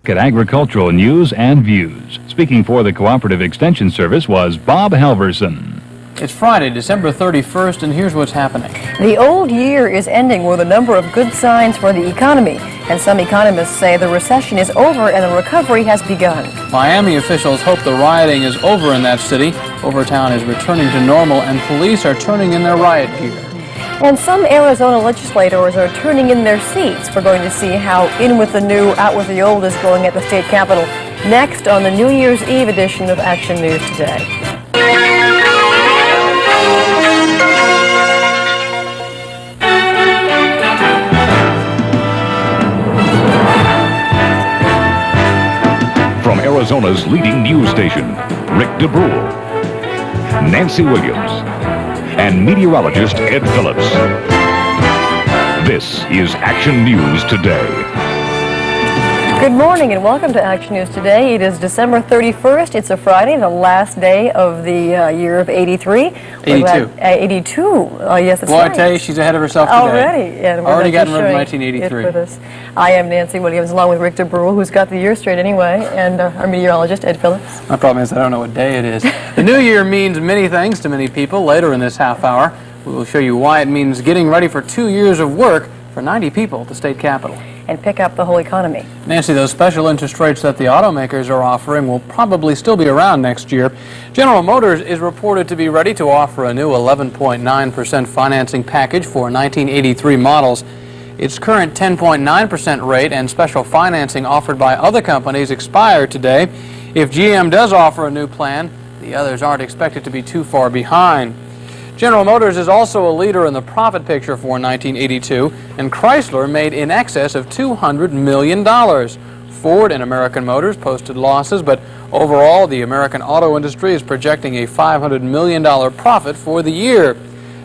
At agricultural news and views. Speaking for the Cooperative Extension Service was Bob Halverson. It's Friday, December 31st, and here's what's happening. The old year is ending with a number of good signs for the economy, and some economists say the recession is over and the recovery has begun. Miami officials hope the rioting is over in that city. Overtown is returning to normal, and police are turning in their riot gear. And some Arizona legislators are turning in their seats. We're going to see how in with the new, out with the old is going at the state capitol next on the New Year's Eve edition of Action News Today. From Arizona's leading news station, Rick DeBruhl, Nancy Williams, and meteorologist Ed Phillips. This is Action News Today. Good morning and welcome to Action News Today. It is December 31st. It's a Friday, the last day of the year of 83. 82. 82. Yes, that's Well, right. I tell you, she's ahead of herself today. Already. And we're Already gotten just rid of showing 1983. it with us. I am Nancy Williams, along with Rick DeBruhl, who's got the year straight anyway, and our meteorologist, Ed Phillips. My problem is I don't know what day it is. The new year means many things to many people. Later in this half hour, we will show you why it means getting ready for 2 years of work for 90 people at the state capitol. And pick up the whole economy. Nancy, those special interest rates that the automakers are offering will probably still be around next year. General Motors is reported to be ready to offer a new 11.9% financing package for 1983 models. Its current 10.9% rate and special financing offered by other companies expire today. If GM does offer a new plan, the others aren't expected to be too far behind. General Motors is also a leader in the profit picture for 1982, and Chrysler made in excess of $200 million. Ford and American Motors posted losses, but overall the American auto industry is projecting a $500 million profit for the year.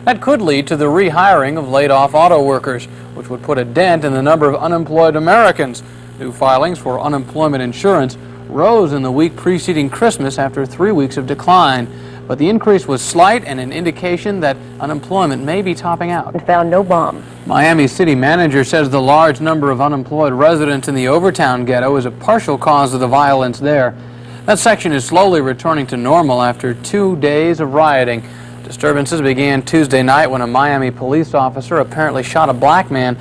That could lead to the rehiring of laid-off auto workers, which would put a dent in the number of unemployed Americans. New filings for unemployment insurance rose in the week preceding Christmas after 3 weeks of decline. But the increase was slight and an indication that unemployment may be topping out. And found no bomb. Miami city manager says the large number of unemployed residents in the Overtown ghetto is a partial cause of the violence there. That section is slowly returning to normal after 2 days of rioting. Disturbances began Tuesday night when a Miami police officer apparently shot a black man.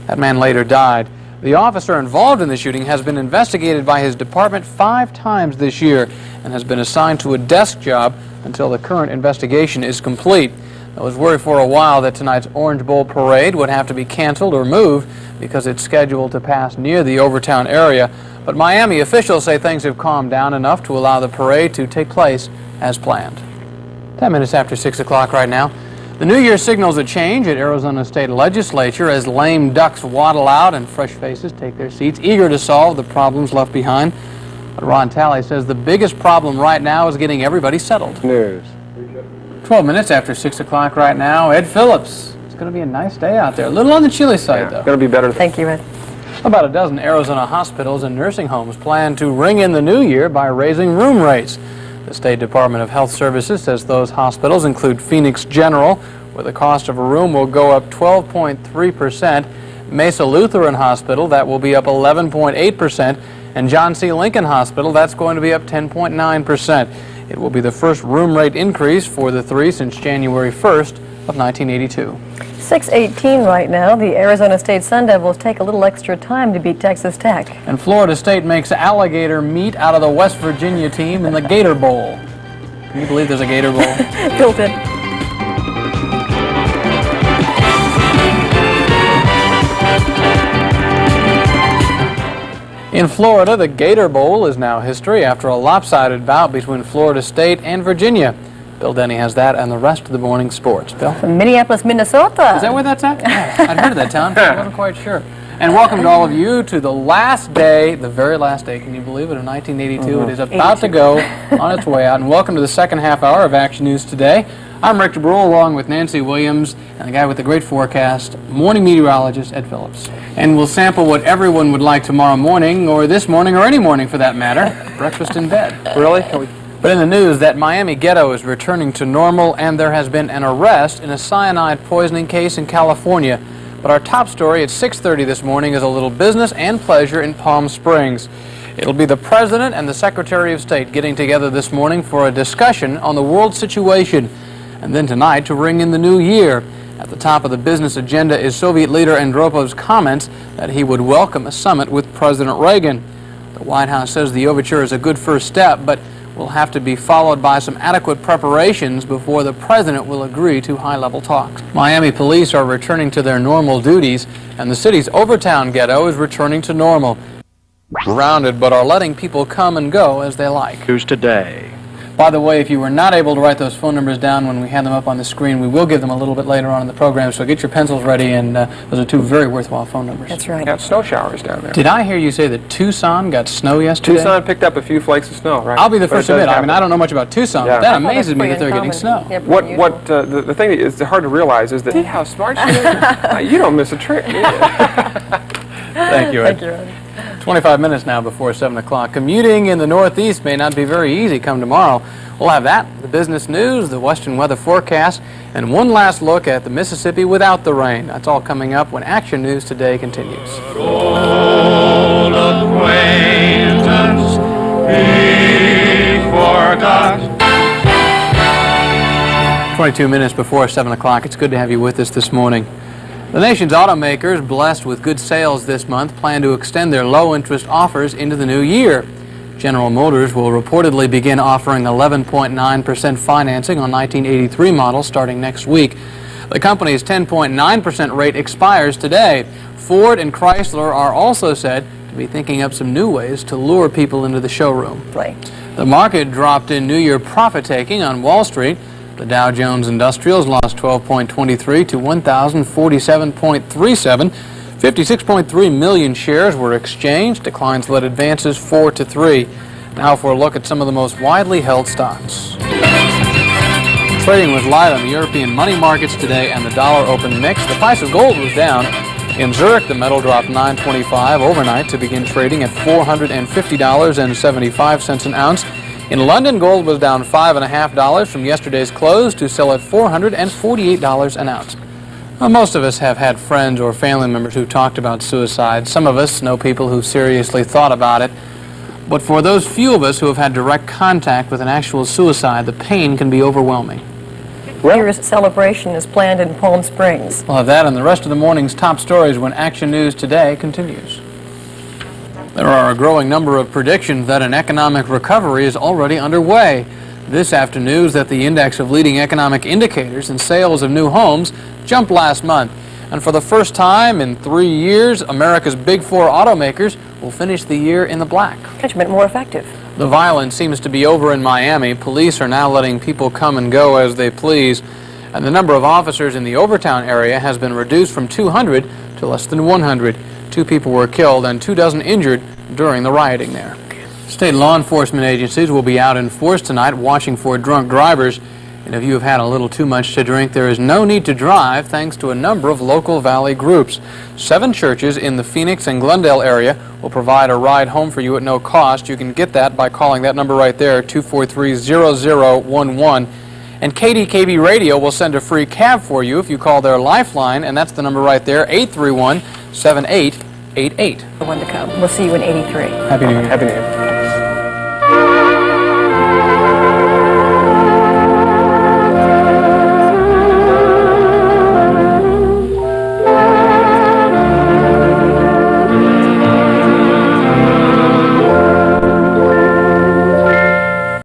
That man later died. The officer involved in the shooting has been investigated by his department 5 times this year and has been assigned to a desk job until the current investigation is complete. I was worried for a while that tonight's Orange Bowl parade would have to be canceled or moved because it's scheduled to pass near the Overtown area. But Miami officials say things have calmed down enough to allow the parade to take place as planned. 10 minutes after 6 o'clock right now. The New Year signals a change at Arizona State Legislature as lame ducks waddle out and fresh faces take their seats, eager to solve the problems left behind. But Ron Talley says the biggest problem right now is getting everybody settled. News. 12 minutes after 6 o'clock right now. Ed Phillips. It's going to be a nice day out there. A little on the chilly side, though. It's going to be better. Thank you, Ed. About a dozen Arizona hospitals and nursing homes plan to ring in the new year by raising room rates. The State Department of Health Services says those hospitals include Phoenix General, where the cost of a room will go up 12.3%, Mesa Lutheran Hospital, that will be up 11.8%, and John C. Lincoln Hospital, that's going to be up 10.9%. It will be the first room rate increase for the three since January 1st of 1982. 6:18 right now. The Arizona State Sun Devils take a little extra time to beat Texas Tech. And Florida State makes alligator meat out of the West Virginia team in the Gator Bowl. Can you believe there's a Gator Bowl? Built in. In Florida, the Gator Bowl is now history after a lopsided bout between Florida State and Virginia. Bill Denny has that and the rest of the morning sports. Bill? From Minneapolis, Minnesota. Is that where that's at? Yeah, I'd heard of that town. I wasn't quite sure. And welcome to all of you to the last day, the very last day, can you believe it, of 1982. It is about to go on its way out. And welcome to the second half hour of Action News Today. I'm Rick DeBruhl, along with Nancy Williams and the guy with the great forecast, morning meteorologist Ed Phillips. And we'll sample what everyone would like tomorrow morning, or this morning, or any morning for that matter, breakfast in bed. Really? But in the news, that Miami ghetto is returning to normal, and there has been an arrest in a cyanide poisoning case in California. But our top story at 6:30 this morning is a little business and pleasure in Palm Springs. It'll be the President and the Secretary of State getting together this morning for a discussion on the world situation. And then tonight to ring in the new year. At the top of the business agenda is Soviet leader Andropov's comments that he would welcome a summit with President Reagan. The White House says the overture is a good first step, but will have to be followed by some adequate preparations before the President will agree to high-level talks. Miami police are returning to their normal duties, and the city's Overtown ghetto is returning to normal. Surrounded, but are letting people come and go as they like. Who's today? By the way, if you were not able to write those phone numbers down when we had them up on the screen, we will give them a little bit later on in the program, so get your pencils ready, and those are two very worthwhile phone numbers. That's right. Got snow showers down there. Did I hear you say that Tucson got snow yesterday? Tucson picked up a few flakes of snow, right? I'll be the first to admit, I mean, I don't know much about Tucson, Yeah. but that I thought amazes that's me pretty that they're getting uncommon. snow. Yeah, pretty unusual. The thing that is hard to realize is that, see how smart she is? You don't miss a trick, do you? Thank you, Ed. Thank you, Ed. 25 minutes now before 7 o'clock. Commuting in the Northeast may not be very easy come tomorrow. We'll have that, the business news, the Western weather forecast, and one last look at the Mississippi without the rain. That's all coming up when Action News Today continues. Old acquaintance he forgot. 22 minutes before 7 o'clock. It's good to have you with us this morning. The nation's automakers, blessed with good sales this month, plan to extend their low-interest offers into the new year. General Motors will reportedly begin offering 11.9% financing on 1983 models starting next week. The company's 10.9% rate expires today. Ford and Chrysler are also said to be thinking up some new ways to lure people into the showroom. Right. The market dropped in New Year profit-taking on Wall Street. The Dow Jones Industrials lost 12.23 to 1,047.37. 56.3 million shares were exchanged. Declines led advances 4-3. Now for a look at some of the most widely held stocks. Trading was light on the European money markets today, and the dollar opened mixed. The price of gold was down. In Zurich, the metal dropped $9.25 overnight to begin trading at $450.75 an ounce. In London, gold was down $5.50 from yesterday's close to sell at $448 an ounce. Well, most of us have had friends or family members who talked about suicide. Some of us know people who seriously thought about it. But for those few of us who have had direct contact with an actual suicide, the pain can be overwhelming. Year's celebration is planned in Palm Springs. We'll have that and the rest of the morning's top stories when Action News Today continues. There are a growing number of predictions that an economic recovery is already underway. This after news that the index of leading economic indicators and sales of new homes jumped last month. And for the first time in 3 years, America's Big Four automakers will finish the year in the black. Management more effective. The violence seems to be over in Miami. Police are now letting people come and go as they please. And the number of officers in the Overtown area has been reduced from 200 to less than 100. 2 people were killed and 24 injured during the rioting there. State law enforcement agencies will be out in force tonight watching for drunk drivers. And if you have had a little too much to drink, there is no need to drive thanks to a number of local valley groups. 7 churches in the Phoenix and Glendale area will provide a ride home for you at no cost. You can get that by calling that number right there, 243-0011. And KDKB Radio will send a free cab for you if you call their lifeline, and that's the number right there, 831-7888. The one to come. We'll see you in 83. Happy New Year. Happy New Year.